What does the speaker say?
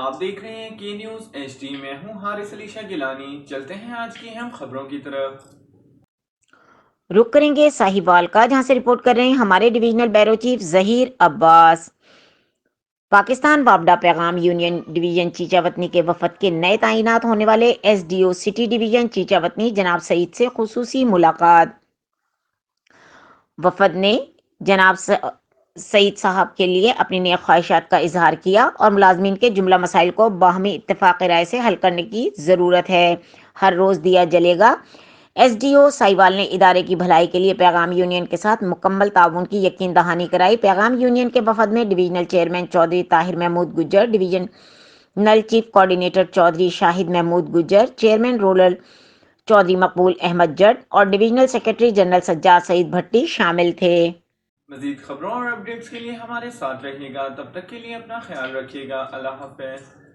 آپ دیکھ رہے ہیں کے نیوز ایچ ڈی میں ہوں حارث علی شاہ گیلانی۔ چلتے ہیں آج کی اہم خبروں کی طرف۔ رخ کریں گے ساہیوال کا، جہاں سے رپورٹ کر رہے ہیں ہمارے ڈویژنل بیورو چیف ظہیر عباس۔ پاکستان وابڈا پیغام یونین ڈویژن چیچا وطنی کے وفد کے نئے تعینات ہونے والے S D O city division Chichawatni جناب سعید سے خصوصی ملاقات۔ وفد نے جناب سعید صاحب کے لیے اپنی نیک خواہشات کا اظہار کیا اور ملازمین کے جملہ مسائل کو باہمی اتفاق رائے سے حل کرنے کی ضرورت ہے۔ ہر روز دیا جلے گا۔ ایس ڈی او ساہیوال نے ادارے کی بھلائی کے لیے پیغام یونین کے ساتھ مکمل تعاون کی یقین دہانی کرائی۔ پیغام یونین کے وفد میں ڈویژنل چیئرمین چودھری طاہر محمود گجر، ڈویژنل چیف کوآرڈینیٹر چودھری شاہد محمود گجر، چیئرمین رورل چودھری مقبول احمد جٹ اور ڈویژنل سیکرٹری جنرل سجاد سعید بھٹی شامل تھے۔ مزید خبروں اور اپڈیٹس کے لیے ہمارے ساتھ رہیے گا۔ تب تک کے لیے اپنا خیال رکھیے گا۔ اللہ حافظ۔